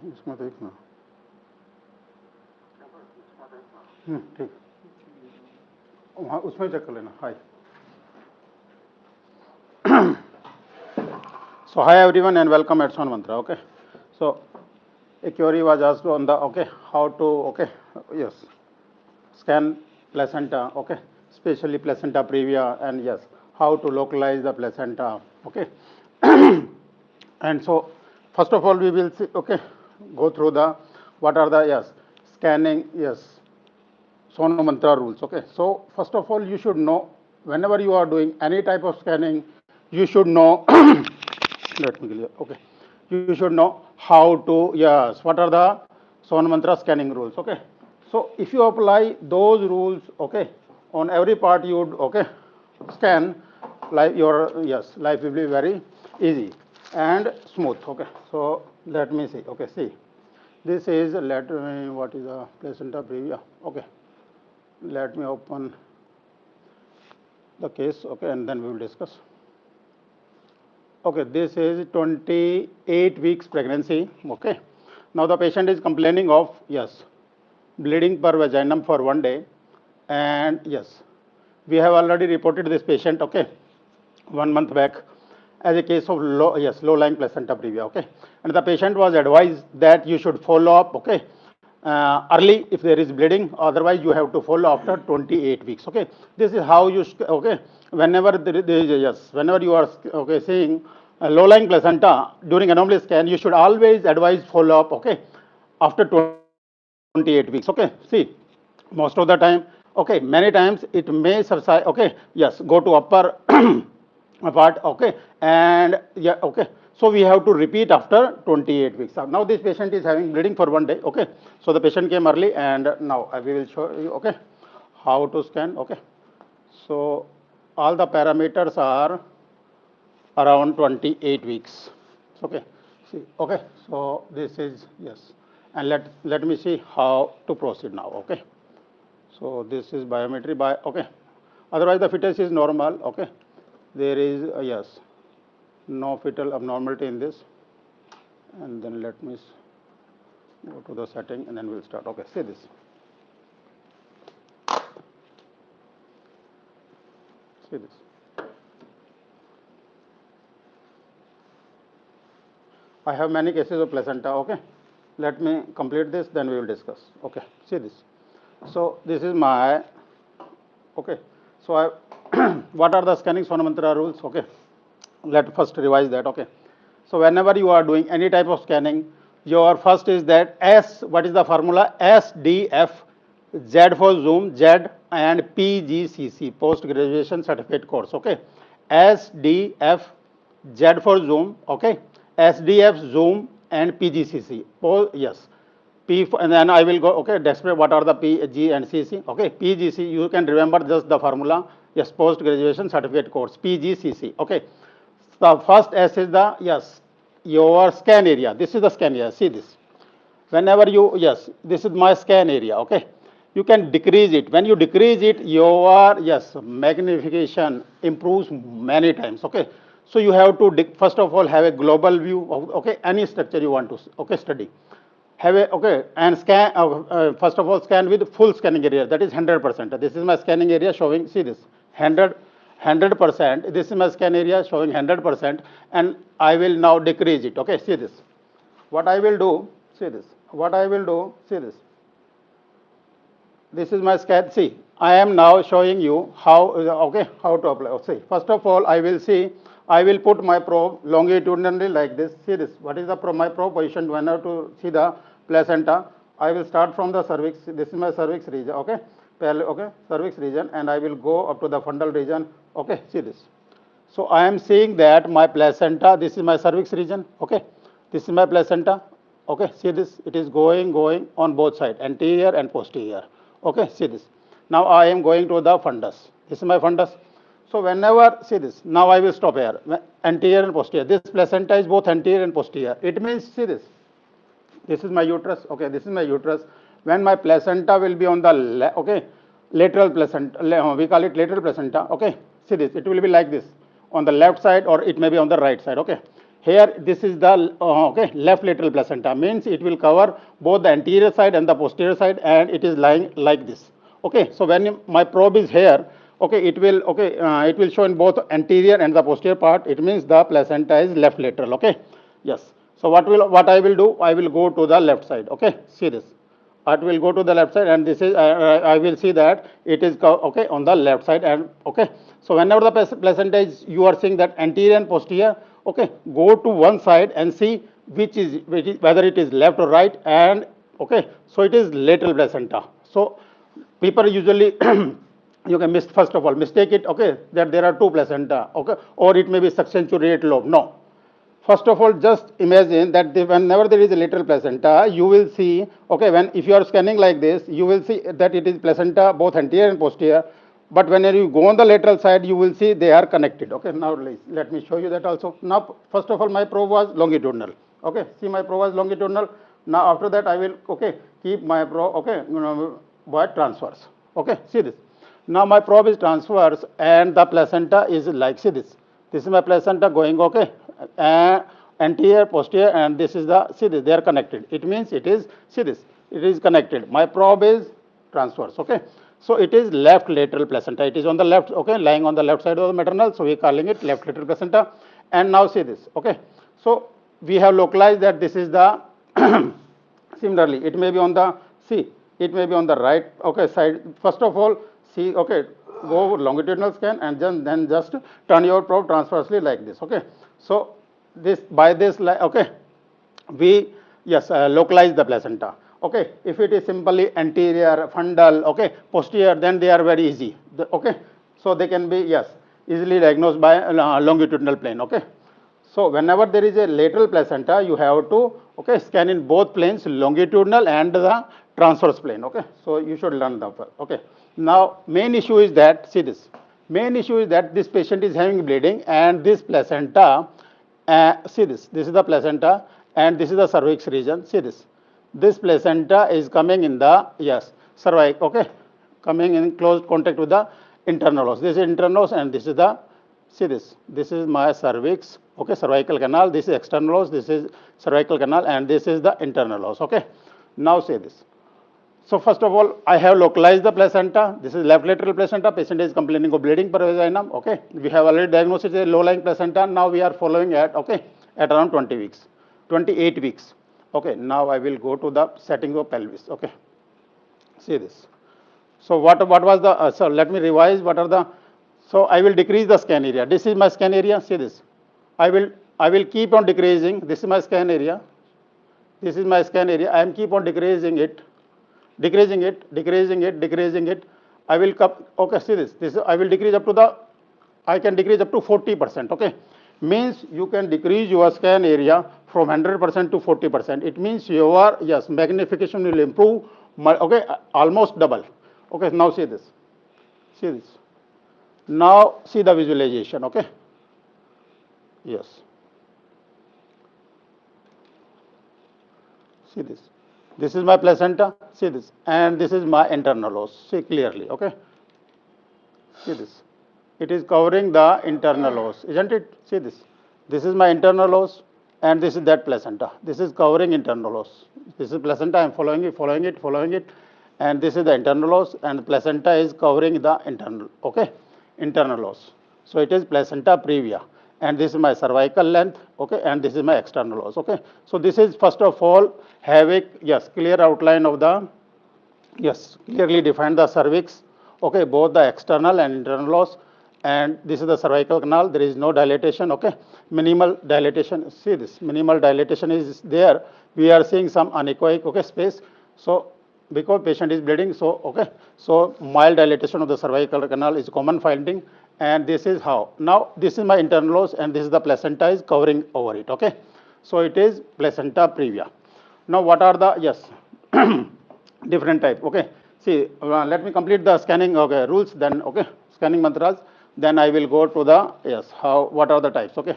इसमें देखना ठीक वहाँ उसमें चेक कर लेना हाय So hi everyone and welcome at SONOMANTRA. Okay, so a query was asked on the how to scan placenta, especially placenta previa, and yes, how to localize the placenta. And so first of all we will see, go through the what are the scanning SONOMANTRA rules. So first of all you should know whenever you are doing any type of scanning you should know let me clear. You should know how to what are the SONOMANTRA scanning rules. So if you apply those rules on every part you would scan life life will be very easy and smooth. So let me see. See this is what is the placenta previa. Let me open the case and then we will discuss. This is 28 weeks pregnancy. Now the patient is complaining of bleeding per vaginum for 1 day, and we have already reported this patient 1 month back as a case of low lying placenta previa. And the patient was advised that you should follow up early if there is bleeding, otherwise you have to follow after 28 weeks. This is how you whenever there is whenever you are seeing a low lying placenta during anomaly scan, you should always advise follow up after 28 weeks. See, most of the time many times it may subside go to upper part and so we have to repeat after 28 weeks. Now this patient is having bleeding for 1 day. So the patient came early, and now we will show you how to scan. So all the parameters are around 28 weeks. See, so this is and let me see how to proceed now. So this is biometry by otherwise the fetus is normal. There is no fetal abnormality in this. And then let me go to the setting and then we'll start. See this. See this. I have many cases of placenta. Let me complete this, then we will discuss. See this. So this is my so what are the scanning SONOMANTRA rules? Let first revise that. So whenever you are doing any type of scanning, your first is that what is the formula? SDF, Z for zoom, Z, and PGCC, post graduation certificate course. SDF, Z for zoom, SDF zoom, and PGCC. And then I will go describe what are the P, G, and CC. PGC, you can remember just the formula. Post graduation certificate course, PGCC. The first S is the your scan area. This is the scan area. See this. Whenever you this is my scan area. You can decrease it. When you decrease it, your magnification improves many times. So you have to first of all have a global view of any structure you want to study. Have a and scan first of all scan with full scanning area, that is 100%. This is my scanning area showing, see this, 100%. This is my scan area showing 100%, and I will now decrease it. See this. What I will do, see this. What I will do, see this. This is my scan. See, I am now showing you how how to apply. See, first of all, I will put my probe longitudinally like this. See this. What is my probe position when I have to see the placenta? I will start from the cervix. This is my cervix region. Cervix region, and I will go up to the fundal region. See this. So I am seeing that my placenta. This is my cervix region. This is my placenta. See this. It is going on both sides, anterior and posterior. See this. Now I am going to the fundus. This is my fundus. So whenever, see this, now I will stop here, anterior and posterior. This placenta is both anterior and posterior. It means, see this, this is my uterus. This is my uterus. When my placenta will be on the lateral placenta, we call it lateral placenta. see this, it will be like this on the left side or it may be on the right side, okay. Here, this is the okay, left lateral placenta, means it will cover both the anterior side and the posterior side, and it is lying like this, okay. So when my probe is here, okay, it will it will show in both anterior and the posterior part. It means the placenta is left lateral, okay. Yes. So what I will do? I will go to the left side, okay. See this. I will go to the left side, and this is I will see that it is okay on the left side, and okay. So whenever the placenta is, you are seeing that anterior and posterior, okay, go to one side and see which is whether it is left or right, and okay, so it is lateral placenta. So people usually you can first of all mistake it, okay, that there are two placenta, okay, or it may be substantiate lobe. No. First of all, just imagine that whenever there is a lateral placenta, you will see, okay, when if you are scanning like this, you will see that it is placenta both anterior and posterior. But when you go on the lateral side, you will see they are connected. Okay, now let me show you that also. Now, first of all, my probe was longitudinal. Okay, see my probe was longitudinal. Now, after that, I will, okay, keep my probe, okay, by transverse. Okay, see this. Now, my probe is transverse and the placenta is like, see this. This is my placenta going, okay, anterior, posterior, and this is the, see this, they are connected. It means it is, see this, it is connected. My probe is transverse, okay. So it is left lateral placenta. It is on the left, okay, lying on the left side of the maternal. So we are calling it left lateral placenta. And now see this, okay. So we have localized that this is the, similarly, it may be on the, see, it may be on the right, okay, side. First of all, see, okay, go longitudinal scan and then just turn your probe transversely like this, okay. So this, by this, okay, we, yes, localize the placenta. Okay, if it is simply anterior, fundal, okay, posterior, then they are very easy. Okay, so they can be, yes, easily diagnosed by longitudinal plane. Okay, so whenever there is a lateral placenta, you have to, okay, scan in both planes, longitudinal and the transverse plane. Okay, so you should learn that. Okay, now main issue is that, see this, main issue is that this patient is having bleeding and this placenta, see this is the placenta and this is the cervix region. See this. This placenta is coming in the, yes, cervix, okay, coming in close contact with the internal os. This is internal os and this is the, see this is my cervix, okay, cervical canal, this is external os, this is cervical canal, and this is the internal os, okay. Now say this. So first of all, I have localized the placenta. This is left lateral placenta. Patient is complaining of bleeding per vaginum, okay. We have already diagnosed it as a low-lying placenta. Now we are following at, okay, at around 20 weeks, 28 weeks. Okay, now I will go to the setting of pelvis. Okay, see this. So what was the, so let me revise what are the, so I will decrease the scan area. This is my scan area, see this. I will keep on decreasing. This is my scan area. This is my scan area. I am keep on decreasing it. I will, okay, see this, I will decrease up to the, I can decrease up to 40%, okay. Means you can decrease your scan area from 100% to 40%. It means your, yes, magnification will improve, okay, almost double. Okay, now see this. See this. Now see the visualization, okay. Yes. See this. This is my placenta, see this, and this is my internal os, see clearly, okay. See this. It is covering the internal os, isn't it? See this. This is my internal os, and this is that placenta. This is covering internal os. This is placenta. I am following it, and this is the internal os, and the placenta is covering the internal. Okay, internal os. So it is placenta previa, and this is my cervical length. Okay, and this is my external os. Okay, so this is first of all having, yes, clear outline of the, yes, clearly defined the cervix. Okay, both the external and internal os. And this is the cervical canal. There is no dilatation, okay. Minimal dilatation. See this, minimal dilatation is there. We are seeing some anechoic, okay, space. So because patient is bleeding, so okay. So mild dilatation of the cervical canal is common finding. And this is how. Now this is my internal os, and this is the placenta is covering over it, okay. So it is placenta previa. Now what are the, yes, different type, okay. See, let me complete the scanning, okay, rules. Then, okay, scanning mantras. Then I will go to the, yes, how, what are the types, okay.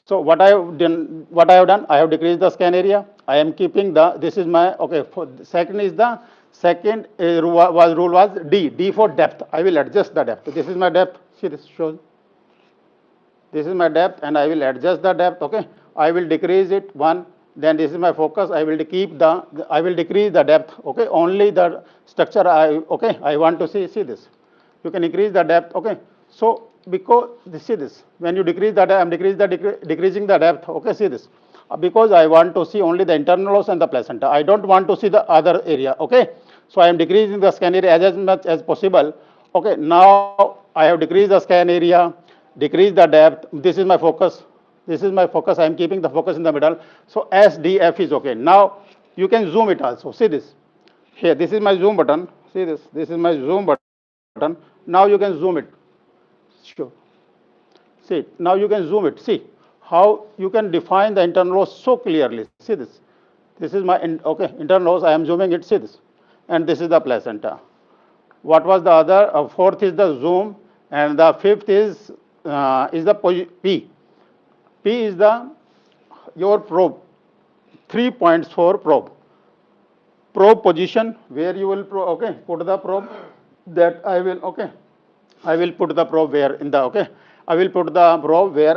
So what I have done, I have decreased the scan area. I am keeping the, this is my, okay, for second is the, second rule was D for depth. I will adjust the depth. This is my depth, see this shows. This is my depth, and I will adjust the depth. Okay, I will decrease it one. Then this is my focus. I will keep I will decrease the depth. Okay, only the structure. I want to see this. You can increase the depth. Okay, so because see this, when you decrease the depth, decreasing the depth. Okay, see this. Because I want to see only the internal os and the placenta. I don't want to see the other area. Okay, so I am decreasing the scan area as much as possible. Okay, now I have decreased the scan area, decrease the depth. This is my focus. This is my focus. I am keeping the focus in the middle. So SDF is okay. Now you can zoom it also. See this. Here, this is my zoom button. See this. This is my zoom button. Now you can zoom it. Sure. See, now you can zoom it. See how you can define the internal os so clearly. See this. This is my internal os. I am zooming it. See this. And this is the placenta. What was the other? Fourth is the zoom, and the fifth is the P. P is your probe. 3 points for probe. Probe position, where you will put the probe. That I will put the probe where in the I will put the probe where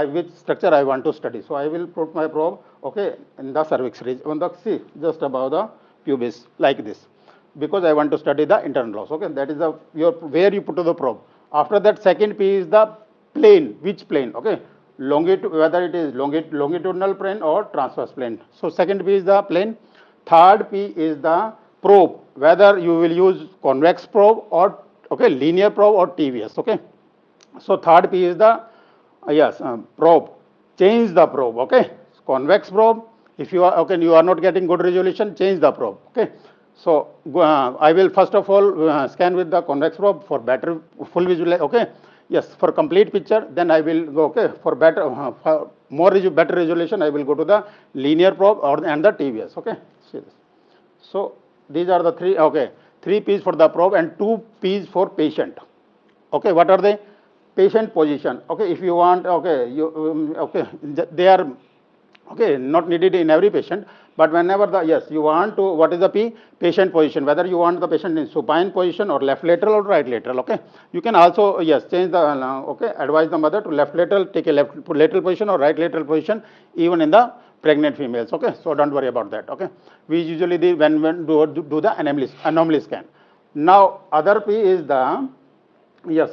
which structure I want to study. So I will put my probe in the cervix region, on the just above the pubis, like this, because I want to study the internal os. Okay, that is where you put the probe. After that, second P is the plane. Which plane? Okay, whether it is longitudinal plane or transverse plane. So second P is the plane. Third P is the probe, whether you will use convex probe or linear probe or TVS. Okay, so third P is the probe. Change the probe. Okay, convex probe. If you are you are not getting good resolution, change the probe. Okay, so I will first of all scan with the convex probe for better full visual. Okay, yes, for complete picture. Then I will go for better better resolution. I will go to the linear probe and the TVS. Okay, see this. So these are the three P's for the probe and 2 P's for patient. Okay, what are they? Patient position. Okay, if you want, they are not needed in every patient, but whenever you want to, what is the P? Patient position, whether you want the patient in supine position or left lateral or right lateral. Okay, you can also change the advise the mother to left lateral, take a left lateral position or right lateral position, even in the pregnant females. Okay, so don't worry about that. Okay, we usually do when do the anomaly scan. Now other P is the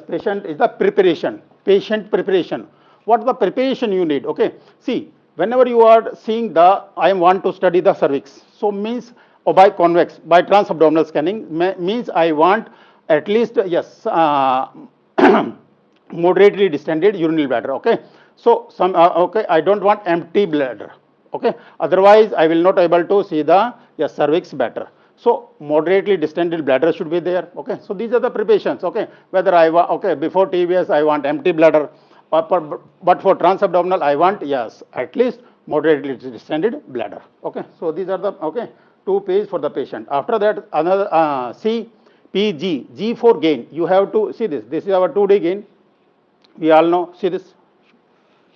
patient is the preparation. Patient preparation. What the preparation you need? Okay, see, whenever you are seeing I want to study the cervix, so means by convex, by transabdominal scanning, means I want at least moderately distended urinary bladder. Okay, so I don't want empty bladder. Okay, otherwise I will not able to see the cervix better. So moderately distended bladder should be there. Okay, so these are the preparations. Okay, whether I want before TVS I want empty bladder, but for transabdominal I want at least moderately distended bladder. Okay, so these are the 2 P's for the patient. After that, another C, P, G. G for gain. You have to see this. This is our 2D gain. We all know. See this.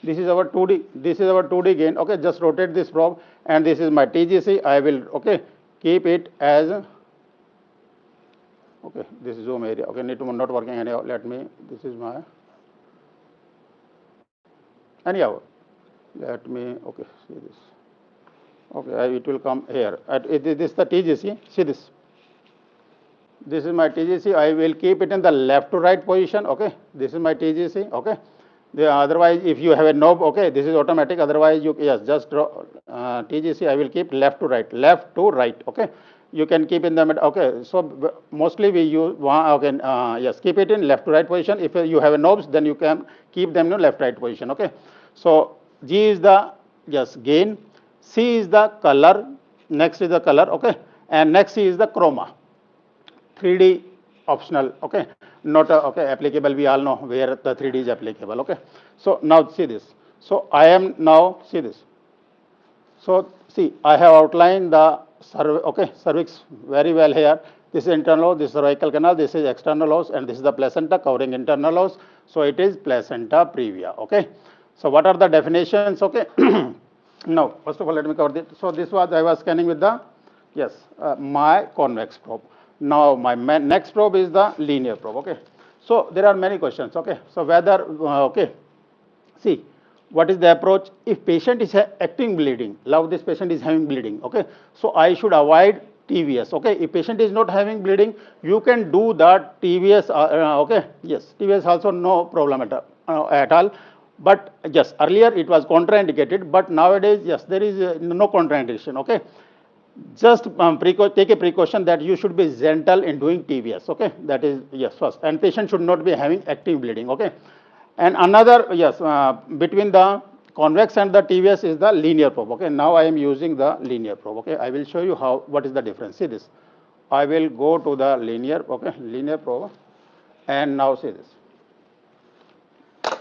This is our 2D. This is our 2D gain. Okay, just rotate this probe, and this is my TGC. I will keep it as this is zoom area. Okay, not working anyhow. Let me. This is my anyhow. Let me see this. Okay, it will come here. This is the TGC. See this. This is my TGC. I will keep it in the left to right position. Okay, this is my TGC. Okay. Otherwise, if you have a knob, this is automatic. Otherwise, you just draw TGC. I will keep left to right. Okay, you can keep in the middle. Okay, so mostly we use keep it in left to right position. If you have a knobs, then you can keep them in left right position. Okay, so G is the gain, C is the color, next is the color. Okay, and next is the chroma. 3D optional. Okay, not applicable. We all know where the 3D is applicable. Okay, so now see this. So I am now see this. So see, I have outlined the cervix very well here. This is internal os, this is cervical canal, this is external os, and this is the placenta covering internal os. So it is placenta previa. Okay, so what are the definitions? Okay, now first of all let me cover this. So this was I was scanning with the my convex probe. Now my next probe is the linear probe. Okay, So there are many questions, okay. So whether, okay, see, what is the approach? If patient is acting bleeding, now this patient is having bleeding, okay. So I should avoid TVS, okay. If patient is not having bleeding, you can do that TVS, okay. Yes, TVS also no problem at all. But yes, earlier it was contraindicated, but nowadays, yes, there is no contraindication, okay. Just take a precaution that you should be gentle in doing TVS, okay. That is, yes, first. And patient should not be having active bleeding, okay. And another, yes, between the convex and the TVS is the linear probe, okay. Now I am using the linear probe, okay. I will show you what is the difference. See this. I will go to the linear, okay, linear probe, and now see this.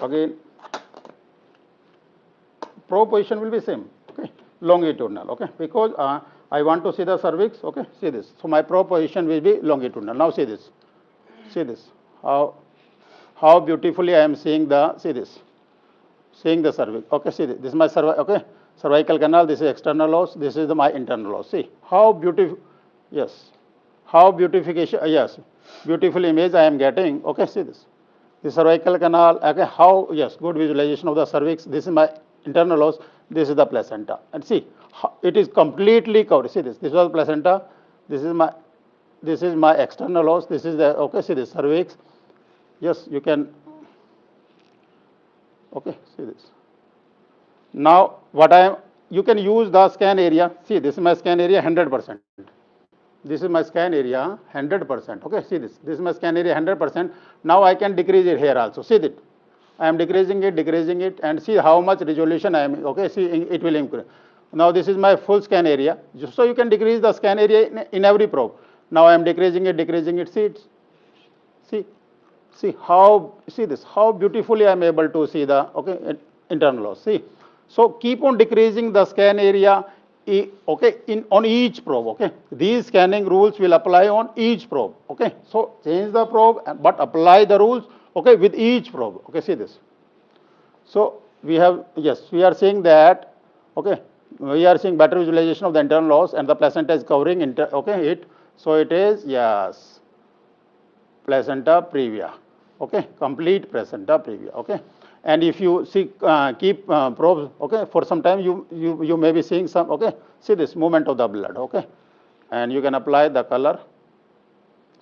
Again, probe position will be same, okay, longitudinal, okay, because I want to see the cervix, okay, see this. So my probe position will be longitudinal. Now see this, how beautifully I am seeing the, see this, seeing the cervix, okay, see this is my okay, cervical canal, this is external os, this is my internal os. See how beautiful, yes, how beautification, yes, beautiful image I am getting, okay, see this. The cervical canal, okay, how, yes, good visualization of the cervix. This is my internal os, this is the placenta. And see, it is completely covered. See this, this was placenta, this is my external os, this is the, okay, see this, cervix. Yes, you can, okay, see this. Now, you can use the scan area. See, this is my scan area 100%. This is my scan area 100%. Okay, see this. This is my scan area 100%. Now I can decrease it here also. See that. I am decreasing it, and see how much resolution I am. Okay, see it will increase. Now this is my full scan area. So you can decrease the scan area in every probe. Now I am decreasing it. See how, see this, how beautifully I am able to see the, okay, internal os. See. So keep on decreasing the scan area, okay, on each probe, okay. These scanning rules will apply on each probe, okay. So change the probe, but apply the rules, okay, with each probe, okay. See this. So we have, yes, we are seeing that, okay, we are seeing better visualization of the internal os, and the placenta is covering, okay, it. So it is, yes, placenta previa, okay, complete placenta previa, okay. And if you see, keep probes, okay, for some time you may be seeing some, okay, see this movement of the blood, okay, and you can apply the color.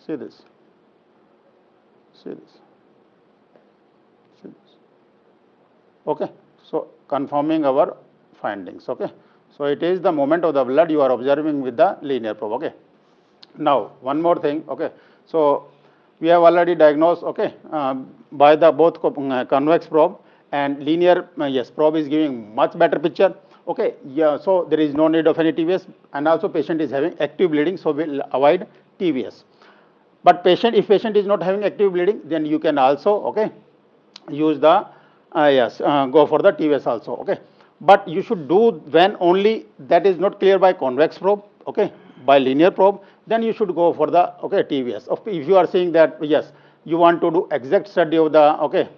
See this, see this, see this, okay. So confirming our findings, okay. So it is the movement of the blood you are observing with the linear probe, okay. Now one more thing, okay. So we have already diagnosed, okay, by the both convex probe and linear, yes, probe is giving much better picture, okay. Yeah, so there is no need of any TVS, and also patient is having active bleeding, so we'll avoid TVS. But if patient is not having active bleeding, then you can also, okay, use the, yes, go for the TVS also, okay. But you should do when only that is not clear by convex probe, okay, by linear probe, then you should go for the, okay, TVS. If you are saying that, yes, you want to do exact study of the, okay,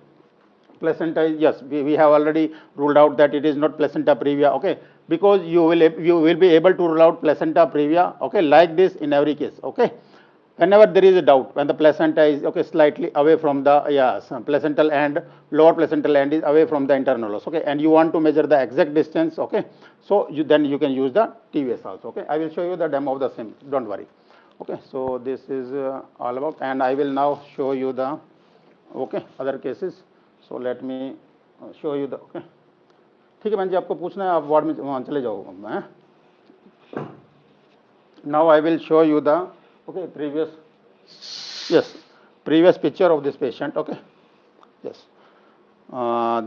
placenta, yes, we have already ruled out that it is not placenta previa, okay, because you will be able to rule out placenta previa, okay, like this in every case, okay. Whenever there is a doubt, when the placenta is, okay, slightly away from the, yes, placental end, lower placental end is away from the internal os, okay, and you want to measure the exact distance, okay, so then you can use the TVS also, okay. I will show you the demo of the same, don't worry, okay. So this is all about, and I will now show you the, okay, other cases. So let me show you the, okay. ठीक है बहन जी, आपको पूछना है, आप ward में वहाँ चले जाओ, हैं. Now I will show you the, okay, previous picture of this patient, okay. Yes,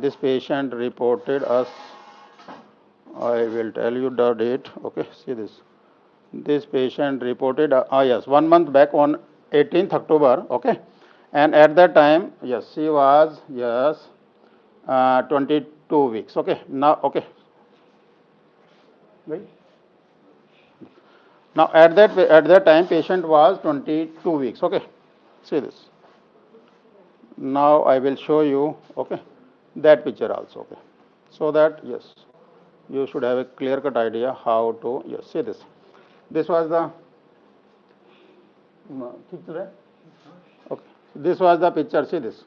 this patient reported us, I will tell you the date, okay. See this, this patient reported, yes, 1 month back on 18th October, okay. And at that time, yes, she was, yes, 22 weeks, okay. Now, okay, wait. Now at that time patient was 22 weeks, okay. See this. Now I will show you, okay, that picture also, okay, so that, yes, you should have a clear cut idea how to, yes, see this. This was the, okay, this was the picture, see this.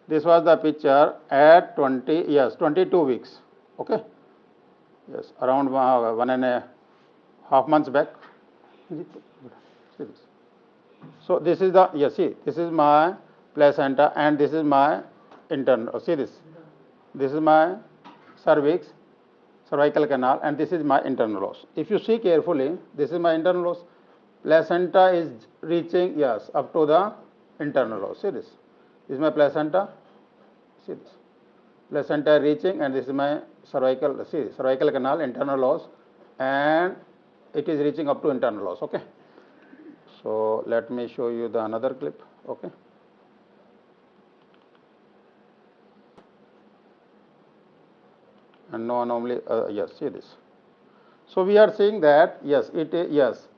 This was the picture at 22 weeks, okay. Yes, around 1.5 months back. See this. So this is the, yes, see, this is my placenta and this is my internal, see this. This is my cervix, cervical canal, and this is my internal os. If you see carefully, this is my internal os. Placenta is reaching, yes, up to the internal os. See this. This is my placenta. See this. Placenta reaching, and this is my cervical, see, cervical canal, internal os, and it is reaching up to internal os, okay. So let me show you the another clip, okay. And no anomaly, yes, see this. So we are saying that, yes, it is, yes,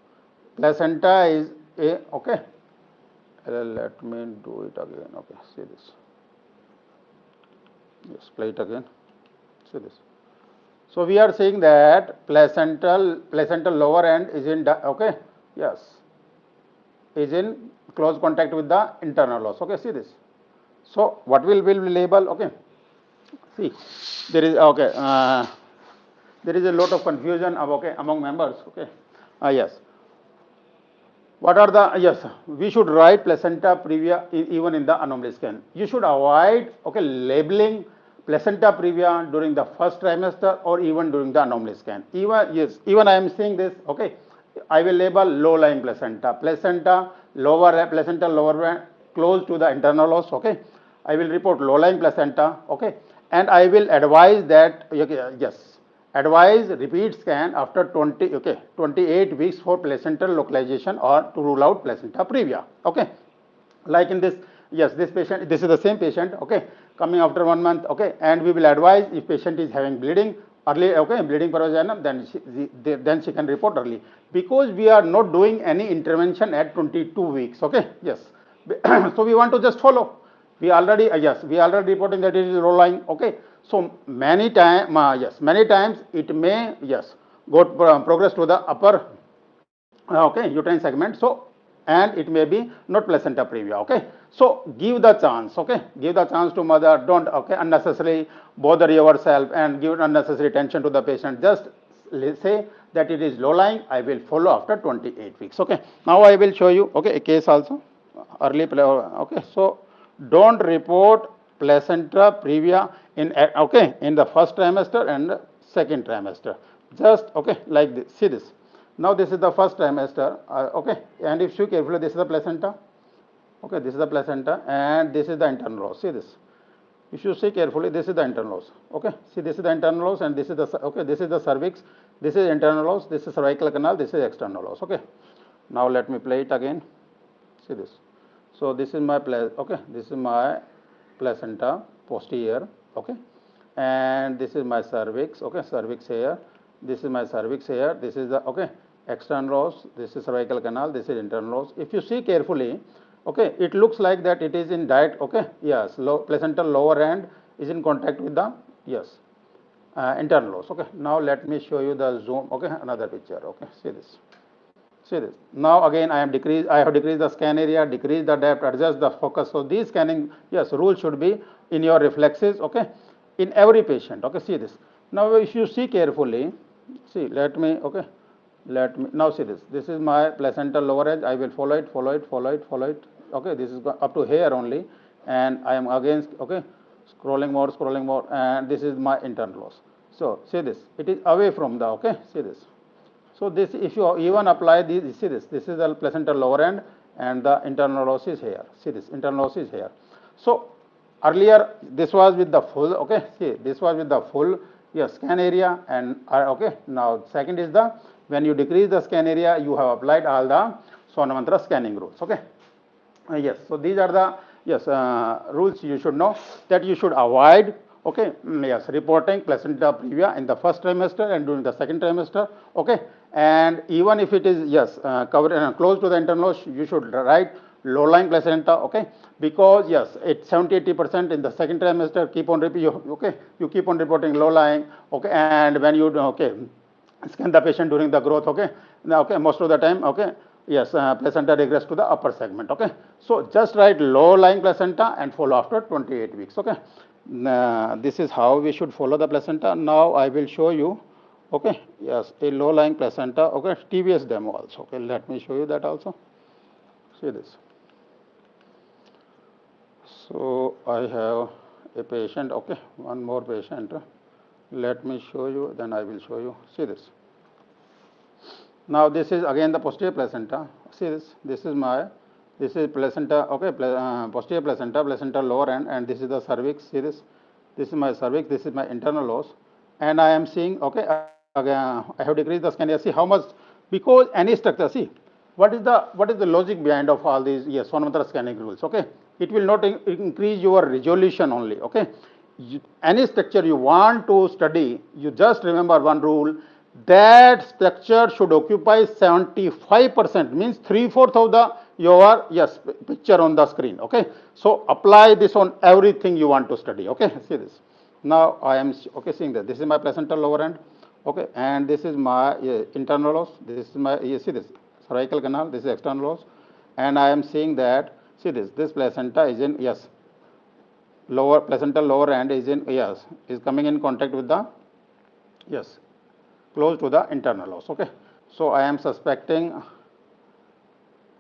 placenta is a, okay. Let me do it again, okay, see this. Yes, play it again, see this. So we are saying that placental lower end is in, okay, yes, is in close contact with the internal os, okay, see this. So what will we label, okay. See, there is, okay, there is a lot of confusion of, okay, among members, okay. Yes. What are the, yes, we should write placenta previa even in the anomaly scan. You should avoid, okay, labeling placenta previa during the first trimester or even during the anomaly scan. Even, yes, even I am saying this, okay, I will label low-lying placenta, placenta lower close to the internal os, okay. I will report low-lying placenta, okay, and I will advise that, okay, yes, advise repeat scan after 28 weeks for placental localization or to rule out placenta previa, okay. Like in this, yes, this patient, this is the same patient, okay, coming after 1 month, okay, and we will advise if patient is having bleeding early, okay, bleeding per vaginum, then she can report early, because we are not doing any intervention at 22 weeks, okay, yes. So we want to just follow. We already, yes, we already reporting that it is low lying, okay. So many times, yes, many times it may, yes, go progress to the upper, okay, uterine segment. So, and it may be not placenta previa, okay. So give the chance, okay, give the chance to mother. Don't, okay, unnecessarily bother yourself and give unnecessary tension to the patient. Just say that it is low lying. I will follow after 28 weeks, okay. Now I will show you, okay, a case also early, okay. So don't report placenta previa in, okay, in the first trimester and second trimester. Just, okay, like this. See this. Now this is the first trimester, okay, and if you carefully, this is the placenta, okay, this is the placenta, and this is the internal os. See this. If you see carefully, this is the internal os, okay. See, this is the internal os, and this is the, okay, this is the cervix, this is internal os, this is cervical canal, this is external os, okay. Now let me play it again. See this. So this is my okay, this is my placenta posterior, okay, and this is my cervix, okay, cervix here. This is my cervix here. This is the, okay, external os. This is cervical canal. This is internal os. If you see carefully, okay, it looks like that it is in direct, okay, yes, placental lower end is in contact with the, yes, internal os, okay. Now let me show you the zoom, okay, another picture, okay, see this. See this. Now again I have decreased the scan area, decrease the depth, adjust the focus. So these scanning, yes, rule should be in your reflexes, okay, in every patient, okay. See this. Now if you see carefully, see, let me, okay, let me, now see this. This is my placental lower edge. I will follow it, okay. This is up to here only, and I am again, okay, scrolling more, and this is my internal os. So see this. It is away from the, okay, see this. So this, if you even apply these, see this. This is the placental lower end, and the internal os is here. See this, internal os is here. So earlier this was with the full, okay, see, this was with the full, yes, scan area, and okay. Now second is the, when you decrease the scan area, you have applied all the Sonomantra scanning rules, okay. Yes, so these are the, yes, rules you should know, that you should avoid, okay, yes, reporting placenta previa in the first trimester and during the second trimester, okay. And even if it is, yes, covered close to the internal os, you should write low-lying placenta, okay, because yes, it's 70-80% in the second trimester. Keep on repeating, okay, you keep on reporting low-lying, okay, and when you, okay, scan the patient during the growth, okay, now, okay, most of the time, okay, yes, placenta regress to the upper segment. Okay, so just write low lying placenta and follow after 28 weeks. Okay, this is how we should follow the placenta. Now I will show you. Okay, yes, a low lying placenta. Okay, TVS demo also. Okay, let me show you that also. See this. So I have a patient. Okay, one more patient. Let me show you, then I will show you. See this. Now this is again the posterior placenta. See this. This is placenta. Okay, posterior placenta, placenta lower end, and this is the cervix. See this. This is my cervix. This is my internal os, and I am seeing. Okay, again I have decreased the scan. See how much, because any structure. See what is the logic behind of all these? Yes, sonomantra scanning rules. Okay, it will not increase your resolution only. Okay, any structure you want to study, you just remember one rule, that structure should occupy 75%, means 3/4 of the your yes picture on the screen. Okay, so apply this on everything you want to study. Okay, see this. Now I am okay seeing that this is my placental lower end. Okay, and this is my internal os. This is my, you see this cervical canal. This is external os, and I am seeing that, see this placenta is in, yes, lower placental lower end is in, yes, is coming in contact with the, yes, close to the internal os. Okay, so I am suspecting,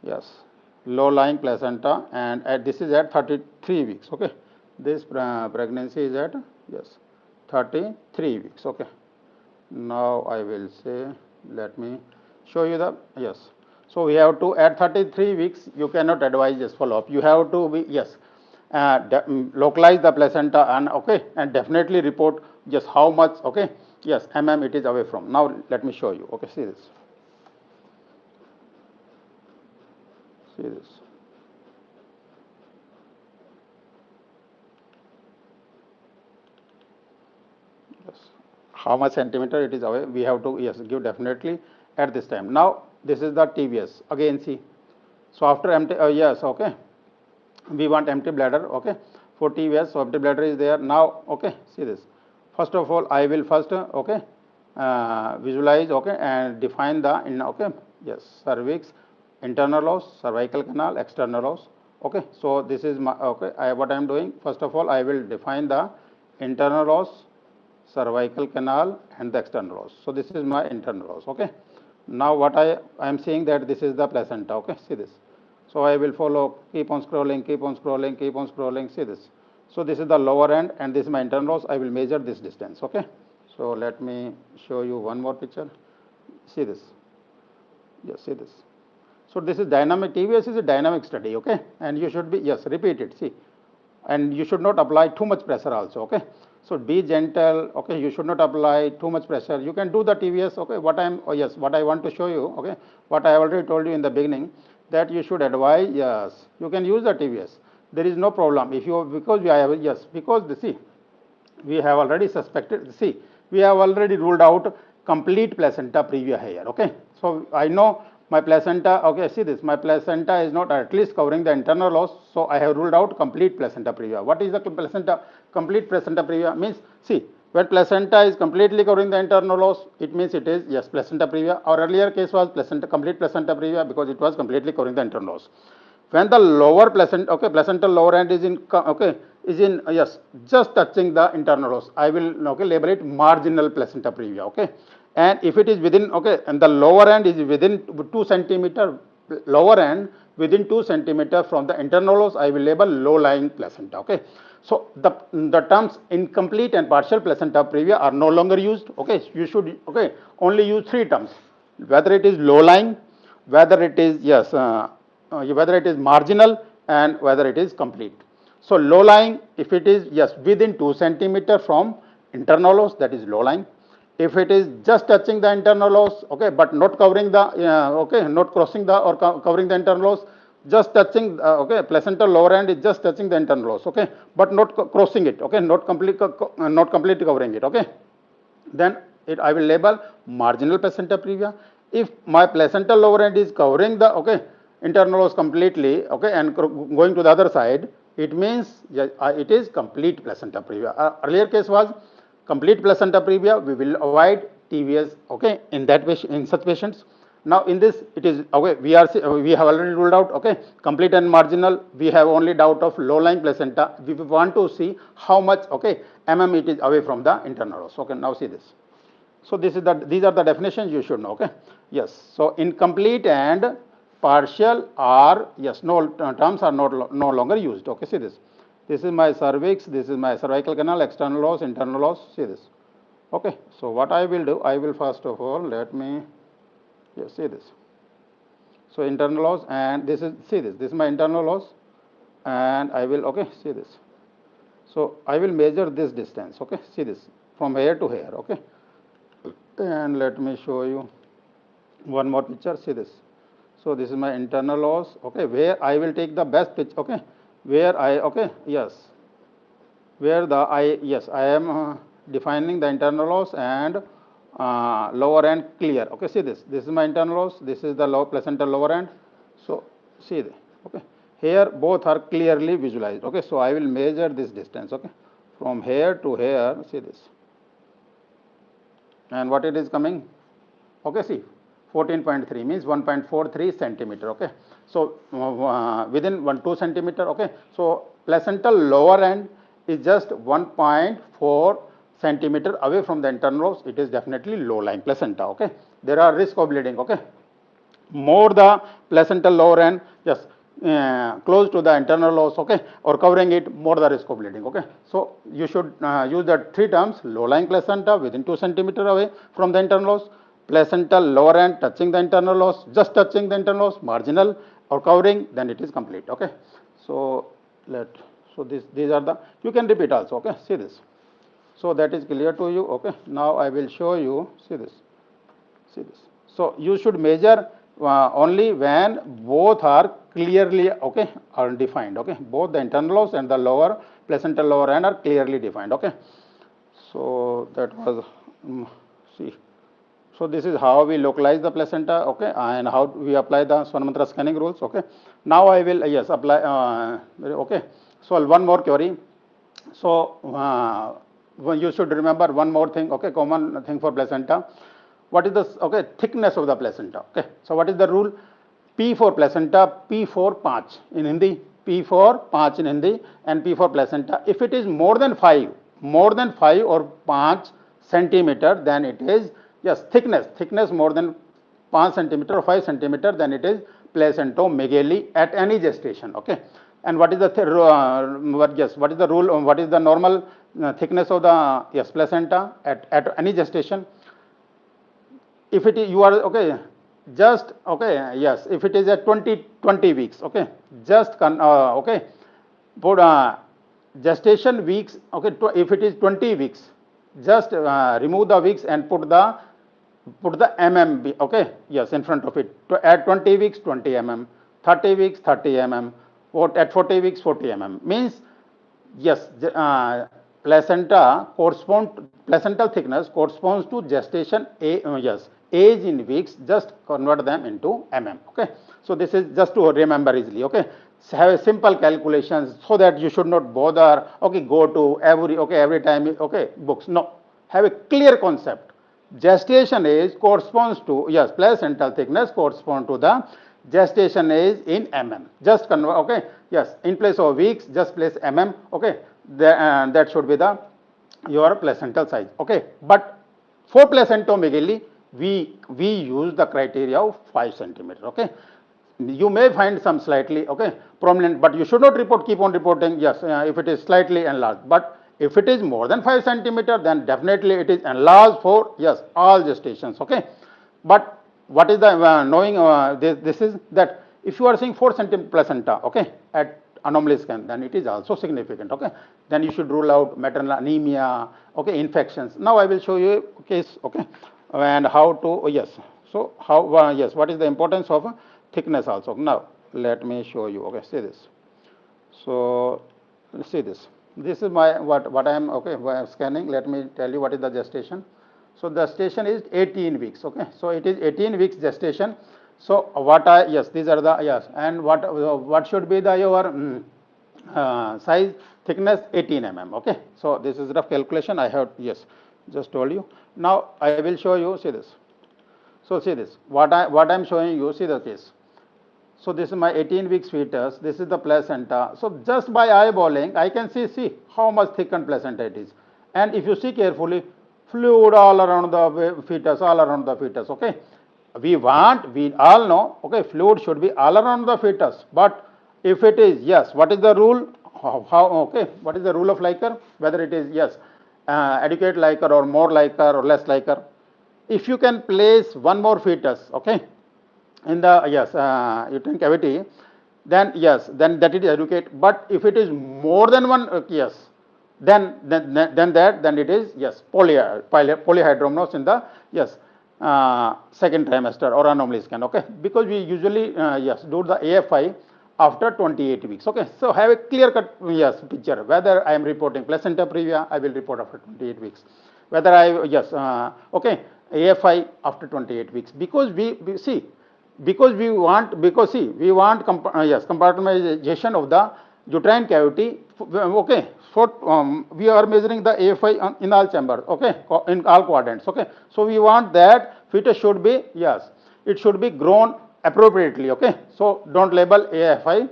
yes, low lying placenta, and this is at 33 weeks. Okay, this pregnancy is at, yes, 33 weeks. Okay, now I will say, let me show you the, yes, so we have to, at 33 weeks you cannot advise this follow up, you have to be, yes, localize the placenta, and okay, and definitely report just how much, okay, yes, it is away from. Now let me show you. Okay, see this. See this. Yes, how much centimeter it is away, we have to, yes, give definitely at this time. Now this is the TVS again. See, so after empty, yes, okay, we want empty bladder. Okay, for TVS, so empty bladder is there now. Okay, see this. First of all, I will first, okay, visualize, okay, and define the, okay, yes, cervix, internal os, cervical canal, external os. Okay, so this is my, okay, what I am doing, first of all I will define the internal os, cervical canal, and the external os. So this is my internal os. Okay, now what I am seeing that this is the placenta. Okay, see this. So I will follow, keep on scrolling, keep on scrolling, keep on scrolling. See this. So this is the lower end, and this is my internal os. I will measure this distance. Okay, so let me show you one more picture. See this. Yes, see this. So this is dynamic. TVS is a dynamic study. Okay, and you should be, yes, repeat it. See, and you should not apply too much pressure also. Okay, so be gentle. Okay, you should not apply too much pressure. You can do the TVS. Okay, what I'm, oh yes, what I want to show you. Okay, what I already told you in the beginning, that you should advise, yes, you can use the TVS. There is no problem if you, because we have, yes, because the, see, we have already suspected, see, we have already ruled out complete placenta previa here. Okay, so I know my placenta, okay, see this, my placenta is not at least covering the internal os, so I have ruled out complete placenta previa. What is the placenta, complete placenta previa? Means, see, when placenta is completely covering the internal os, it means it is, yes, placenta previa. Our earlier case was placenta, complete placenta previa, because it was completely covering the internal os. When the lower placenta, okay, placental lower end is in, okay, is in, yes, just touching the internal os, I will, okay, label it marginal placenta previa. Okay, and if it is within, okay, and the lower end is within 2 centimeter, lower end within 2 centimeter from the internal os, I will label low lying placenta. Okay, so the terms incomplete and partial placenta previa are no longer used. Okay, you should, okay, only use 3 terms, whether it is low lying, whether it is, yes, whether it is marginal, and whether it is complete. So low lying, if it is, yes, within 2 centimeter from internal os, that is low lying. If it is just touching the internal os, okay, but not covering the, okay, not crossing the or covering the internal os, just touching, okay, placental lower end is just touching the internal os, okay, but not crossing it, okay, not completely covering it. Okay, then I will label marginal placenta previa. If my placental lower end is covering the, okay, internal os completely, okay, and going to the other side, it means, yeah, it is complete placenta previa. Earlier case was complete placenta previa. We will avoid TVS, okay, in that in such patients. Now in this it is okay, we have already ruled out okay complete and marginal. We have only doubt of low lying placenta. We want to see how much okay it is away from the internal os. Okay, now see this. So this is these are the definitions you should know. Okay, yes. So incomplete and partial are yes no terms are no longer used. Okay, see this. This is my cervix. This is my cervical canal. External os, internal os. See this. Okay. So what I will do, I will first of all let me see this. So internal os, and this is see this. This is my internal os, and I will okay see this. So I will measure this distance. Okay, see this from here to here. Okay. And let me show you one more picture. See this. So this is my internal os. Okay, where I will take the best picture. Okay, where I okay yes, where the I am defining the internal os and lower end clear. Okay, see this. This is my internal os. This is the placental lower end. So see this. Okay, here both are clearly visualized. Okay, so I will measure this distance. Okay, from here to here. See this. And what it is coming? Okay, see 14.3 means 1.43 centimeter. Okay, so within 2 centimeter. Okay, so placental lower end is just 1.4 centimeter away from the internal os. It is definitely low lying placenta. Okay, there are risk of bleeding. Okay, more the placental lower end yes close to the internal os okay or covering it, more the risk of bleeding. Okay, so you should use the three terms: low lying placenta within 2 centimeter away from the internal os, placental lower end touching the internal os, just touching the internal os, marginal or covering, then it is complete. Okay, so these are the, you can repeat also. Okay, see this. So that is clear to you. Okay, now I will show you. See this. So you should measure only when both are clearly okay are defined. Okay, both the internal os and the lower placental lower end are clearly defined. Okay, so that was see. So this is how we localize the placenta. Okay, and how we apply the Sonomantra scanning rules. Okay, now I will yes apply. Okay, so one more query. So you should remember one more thing. Okay, common thing for placenta. What is the okay thickness of the placenta? Okay, so what is the rule? P for placenta, P for paanch in Hindi, P for paanch in Hindi, and P for placenta. If it is more than 5 or 5 centimeter, then it is yes thickness more than 5 centimeter or 5 centimeter, then it is placentomegaly at any gestation. Okay, and what is the what is the rule? What is the normal thickness of the placenta at any gestation? If it is you are okay just okay yes if it is at 20 weeks okay just okay put gestation weeks okay if it is 20 weeks just remove the weeks and put the mm okay yes in front of it. At 20 weeks 20 mm, 30 weeks 30 mm, or at 40 weeks 40 mm means yes placental thickness corresponds to gestation age in weeks. Just convert them into mm. Okay, so this is just to remember easily. Okay, so have a simple calculations so that you should not bother okay go to every time okay books. No, have a clear concept. Gestation age corresponds to yes placental thickness corresponds to the gestation age in mm. Just convert okay yes in place of weeks just place mm. Okay, that should be the your placental size. Okay, but for placentomegaly we use the criteria of 5 centimeter. Okay, you may find some slightly okay prominent, but you should not keep on reporting yes if it is slightly enlarged. But if it is more than 5 centimeter, then definitely it is enlarged for yes all gestations. Okay, but what is the knowing this is that if you are seeing 4 centimeter placenta okay at anomaly scan, then it is also significant. Okay, then you should rule out maternal anemia okay infections. Now I will show you a case. Okay, and how to yes so how yes what is the importance of thickness also. Now let me show you. Okay, see this. So see this. This is my what I am okay scanning. Let me tell you what is the gestation. So the gestation is 18 weeks. Okay, so it is 18 weeks gestation. So what I yes these are the yes and what should be the your size thickness 18 mm. Okay, so this is rough calculation I have yes just told you. Now I will show you. See this. So see this, what I'm showing you, see the case. So this is my 18 weeks fetus, this is the placenta. So just by eyeballing, I can see how much thickened placenta it is. And if you see carefully, fluid all around the fetus, okay. We all know, okay, fluid should be all around the fetus. But if it is, yes, what is the rule? Okay, what is the rule of Liker? Whether it is, yes, adequate Liker or more Liker or less Liker. If you can place one more fetus, okay, in the uterine cavity, then yes, then that it is adequate. But if it is more than one, yes, then it is, yes, polyhydramnios in the, yes, second trimester or anomaly scan, okay, because we usually yes, do the AFI after 28 weeks, okay. So have a clear cut, yes, picture whether I am reporting placenta previa, I will report after 28 weeks, whether I, yes, okay, AFI after 28 weeks, because we see, because we want, because see, we want yes, compartmentalization of the uterine cavity, okay. So we are measuring the AFI in all chambers, okay, in all quadrants, okay. So we want that fetus should be, yes, it should be grown appropriately, okay. So don't label AFI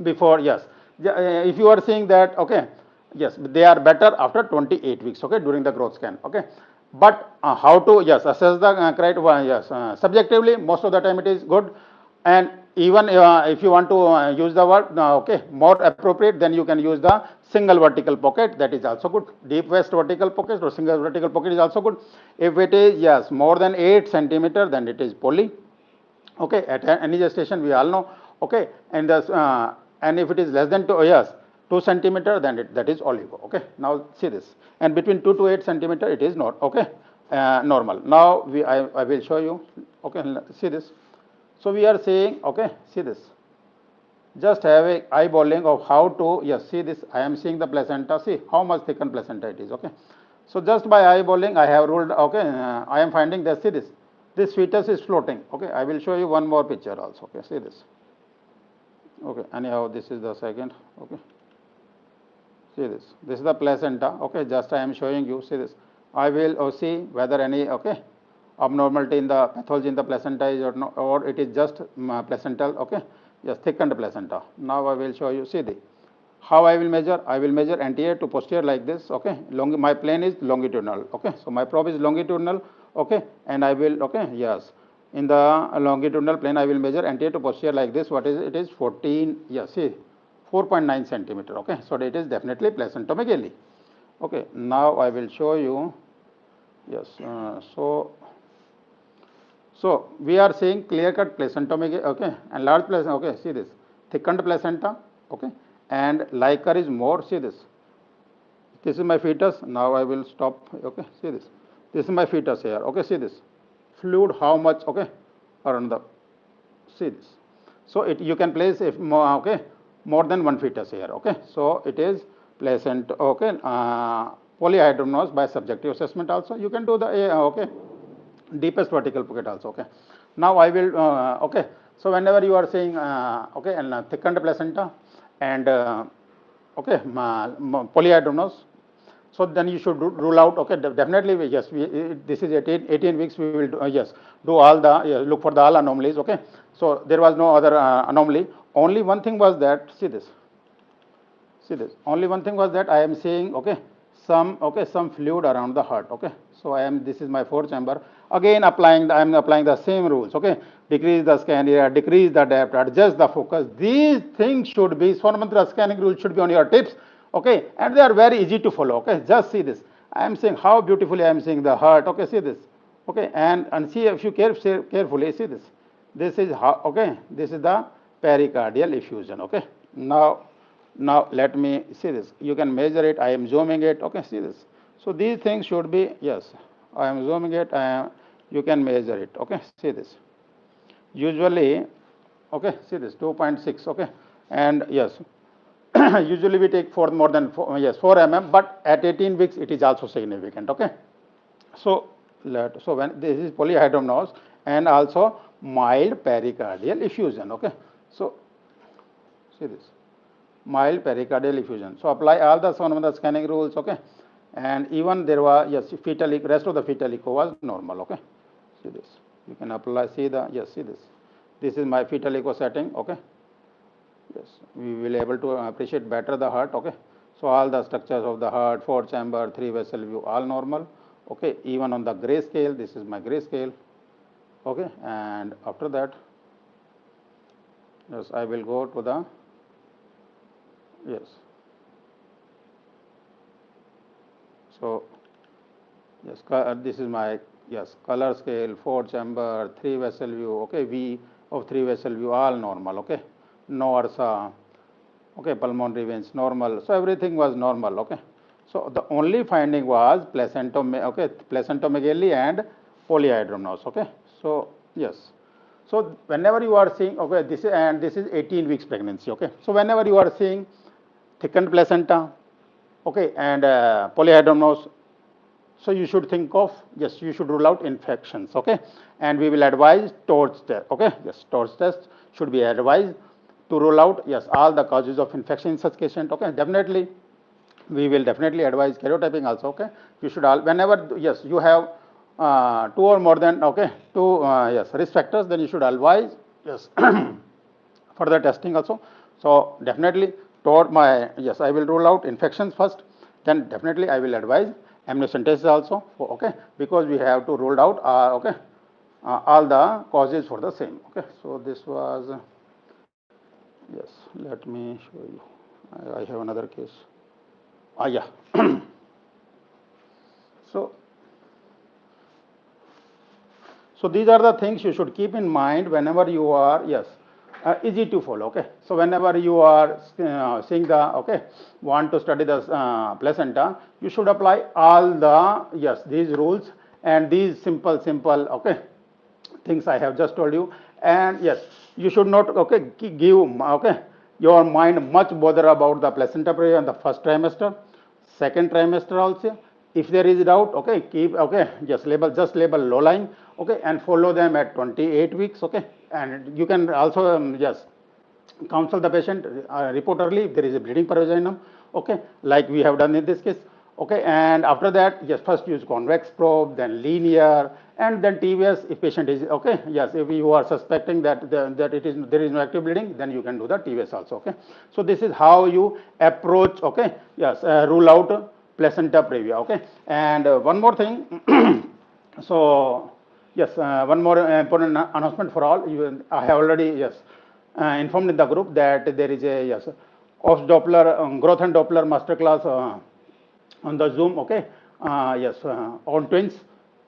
before, yes. If you are saying that, okay, yes, they are better after 28 weeks, okay, during the growth scan, okay. But how to, yes, assess the criteria, yes, subjectively, most of the time it is good. And even if you want to use the word, okay, more appropriate, then you can use the single vertical pocket, that is also good. Deep west vertical pocket or single vertical pocket is also good. If it is, yes, more than 8 centimeter, then it is poly. Okay, at any gestation we all know, okay, and if it is less than 2, yes, 2 centimeter, then that is oligo, okay. Now see this, and between 2 to 8 centimeter it is not, okay, normal. Now I will show you, okay, see this. So we are saying, okay, see this, just have a eyeballing of how to, yes, see this, I am seeing the placenta, see how much thickened placenta it is, okay. So just by eyeballing I have ruled, okay, I am finding that, see this fetus is floating, okay. I will show you one more picture also, okay, see this, okay, anyhow this is the second, okay, see this is the placenta, okay, just I am showing you, see this, I will see whether any, okay, abnormality in the pathology in the placenta is or no, or it is just placental, okay, just thickened placenta. Now I will show you, see the, how I will measure? I will measure anterior to posterior like this, okay, my plane is longitudinal, okay, so my probe is longitudinal, okay, and I will, okay, yes, in the longitudinal plane I will measure anterior to posterior like this, what is it is 14, yes, see, 4.9 centimeter, okay, so it is definitely placentomegaly, okay. Now I will show you, yes, so we are saying clear-cut placentomegaly, okay, and large placenta, okay, see this, thickened placenta, okay, and Liker is more, see this. This is my fetus, now I will stop, okay, see this. This is my fetus here, okay, see this. Fluid, how much, okay, around the, see this. So you can place, if more, okay, more than one fetus here, okay. So it is placenta, okay, polyhydramnios by subjective assessment also. You can do the, okay, deepest vertical pocket also, okay. Now I will, okay, so whenever you are saying, okay, and thickened placenta and, okay, polyhydramnios, so then you should rule out, okay, definitely, yes, this is 18 weeks, we will do, yes, do all the, look for the all anomalies, okay. So there was no other anomaly, only one thing was that, see this, only one thing was that I am seeing, okay, some fluid around the heart, okay. So this is my 4th chamber, again I am applying the same rules, okay, decrease the scan area, decrease the depth, adjust the focus, these things should be, Sonomantra scanning rules should be on your tips, okay, and they are very easy to follow, okay. Just see this, I am saying how beautifully I am seeing the heart, okay, see this, okay, and see if you carefully, see this is how, okay, this is the pericardial effusion, okay. Now let me see this, you can measure it, I am zooming it, okay, see this. So these things should be, yes, I am zooming it, you can measure it, okay, see this. Usually, okay, see this, 2.6, okay, and yes, usually we take for more than 4 mm, but at 18 weeks it is also significant, okay. So when this is polyhydramnios and also mild pericardial effusion, okay. So see this, mild pericardial effusion. So apply all the Sonomantra scanning rules, okay, and even there was, yes, fetal, rest of the fetal echo was normal, okay. See this, You can apply, see this is my fetal echo setting, okay. Yes, we will able to appreciate better the heart, okay. So all the structures of the heart, 4 chamber, 3 vessel view, all normal, okay. Even on the gray scale, this is my gray scale, okay. And after that, yes, I will go to the, yes. So, yes, this is my, yes, color scale, 4 chamber, 3 vessel view, okay. V of 3 vessel view, all normal, okay. No URSA, okay, pulmonary veins normal, so everything was normal, okay. So the only finding was placentomegaly and polyhydramnios, okay. So yes, so whenever you are seeing, okay, this is 18 weeks pregnancy, okay. So whenever you are seeing thickened placenta, okay, and polyhydramnios, so you should think of, yes, you should rule out infections, okay, and we will advise TORCH test, okay, yes, TORCH test should be advised to rule out, yes, all the causes of infection in such patient, okay. Definitely, we will definitely advise karyotyping also, okay. You should all, whenever, yes, you have 2 or more than, okay, 2, yes, risk factors, then you should advise, yes, further testing also. So definitely, toward my, yes, I will rule out infections first, then definitely I will advise amniocentesis also, okay, because we have to rule out, okay, all the causes for the same, okay. So this was, yes, let me show you. I have another case. Yeah. So, so these are the things you should keep in mind whenever you are, yes, easy to follow, okay. So whenever you are seeing the, okay, want to study the placenta, you should apply all the, yes, these rules and these simple, okay, things I have just told you. And yes, you should not, okay, give, okay, your mind much bother about the placenta previa in the first trimester, second trimester also. If there is doubt, okay, keep, okay, just label low lying, okay, and follow them at 28 weeks, okay. And you can also, yes, counsel the patient, report early if there is a bleeding per vaginum, okay, like we have done in this case, okay. And after that, yes, first use convex probe, then linear, and then TVS if patient is, okay, yes, if you are suspecting that that there is no active bleeding, then you can do the TVS also, okay. So this is how you approach, okay, yes, rule out placenta previa, okay. And one more thing, so yes, one more important announcement for all. I have already, yes, informed in the group that there is a, yes, OFS Doppler, growth and Doppler masterclass on the Zoom, okay. Yes, on twins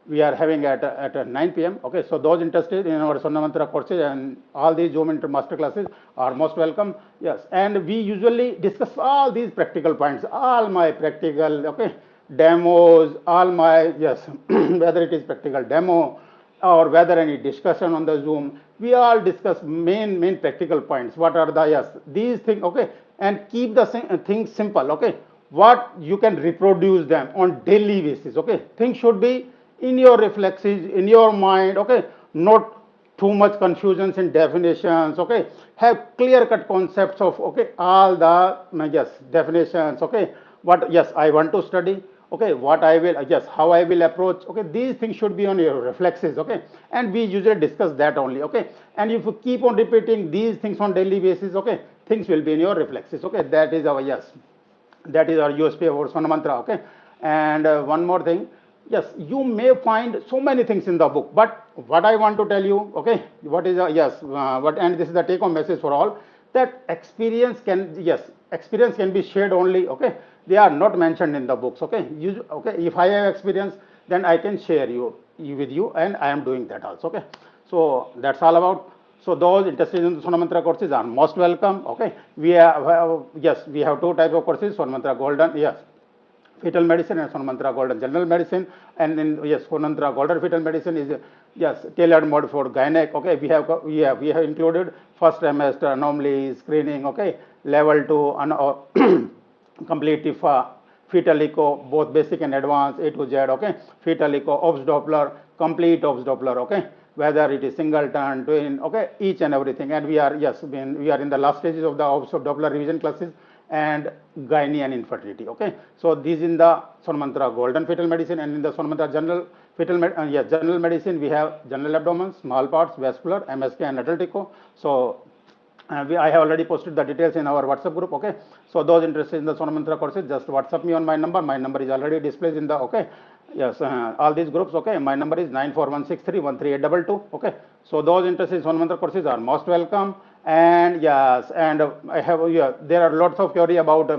we are having at 9 p.m. Okay, so those interested in our Sonomantra courses and all these Zoom master classes are most welcome. Yes, and we usually discuss all these practical points, all my practical, okay, demos, all my, yes, whether it is practical demo or whether any discussion on the Zoom, we all discuss main practical points. What are the, yes, these things, okay, and keep the things simple, okay. What you can reproduce them on daily basis, okay. Things should be in your reflexes, in your mind, okay, not too much confusions in definitions, okay. Have clear cut concepts of, okay, all the, yes, definitions, okay. What, yes, I want to study, okay, what I will, yes, how I will approach, okay, these things should be on your reflexes, okay. And we usually discuss that only, okay. And if you keep on repeating these things on daily basis, okay, things will be in your reflexes, okay. That is our, yes, that is our USP of our Sonomantra, okay. And one more thing, yes, you may find so many things in the book, but what I want to tell you, okay, what is, yes, what, and this is the take home message for all, that experience can, yes, experience can be shared only, okay. They are not mentioned in the books, okay. Okay, if I have experience, then I can share with you, and I am doing that also, okay. So that's all about. So those interested in the Sonomantra courses are most welcome, okay. We have, yes, we have two type of courses, Sonomantra Golden, yes, fetal medicine, and Sonomantra Golden general medicine. And then, yes, Sonomantra Golden fetal medicine is, yes, tailored mode for gynec, okay. We have included first trimester anomalies, screening, okay, level 2 complete fetal echo, both basic and advanced, A to Z, okay, fetal echo, OBS Doppler, complete OBS Doppler, okay, whether it is singleton, twin, okay, each and everything. And we are, yes, we are in the last stages of the OBS Doppler revision classes, and gynae and infertility. Okay, so these in the Sonomantra golden fetal medicine, and in the Sonomantra general general medicine we have general abdomen, small parts, vascular, MSK, and adult echo. So I have already posted the details in our WhatsApp group. Okay, so those interested in the Sonomantra courses, just WhatsApp me on my number. My number is already displayed in the yes, all these groups. Okay, my number is 94163138822. Okay, so those interested in Sonomantra courses are most welcome. And yes, and I have there are lots of query about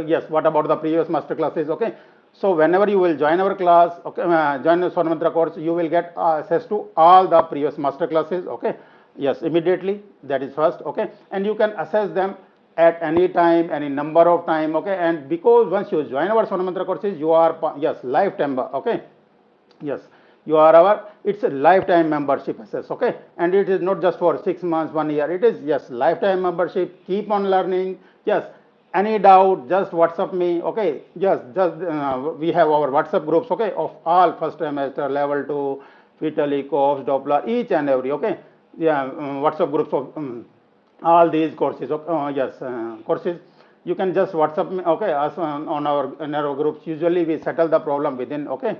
yes, what about the previous master classes? Okay, so whenever you will join our class, okay, join the Sonomantra course, you will get access to all the previous master classes. Okay, yes, immediately, that is first. Okay, and you can access them at any time, any number of time. Okay, and because once you join our Sonomantra courses, you are yes lifetime. Okay, yes, you are our, it's a lifetime membership access. Okay, and it is not just for 6 months, 1 year, it is yes lifetime membership. Keep on learning. Yes, any doubt, just WhatsApp me. Okay, yes, just we have our WhatsApp groups. Okay, of all first trimester, level 2, fetal echo, Doppler, each and every. Okay, yeah, WhatsApp groups of all these courses. Yes, courses, you can just WhatsApp me. Okay, as on our in our groups, usually we settle the problem within. Okay,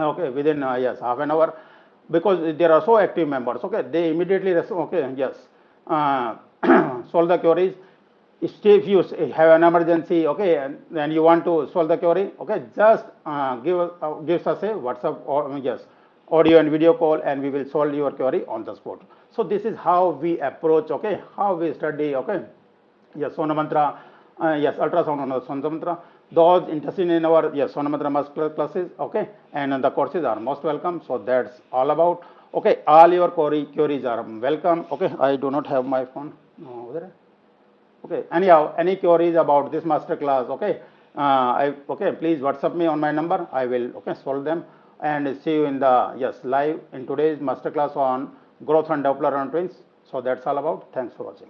okay, within yes half an hour, because there are so active members. Okay, they immediately okay, yes, uh, solve the queries. If you have an emergency, okay, and you want to solve the query, okay, just gives us a WhatsApp or yes audio and video call, and we will solve your query on the spot. So this is how we approach. Okay, how we study. Okay, yes, Sonomantra, yes, ultrasound on the Sonomantra. Those interested in our yes Sonomantra master classes, okay, and the courses are most welcome. So that's all about. Okay, all your queries are welcome. Okay, I do not have my phone over there. Okay, anyhow, any queries about this master class? Okay, okay, please WhatsApp me on my number. I will okay solve them, and see you in the yes live in today's master class on growth and Doppler on twins. So that's all about. Thanks for watching.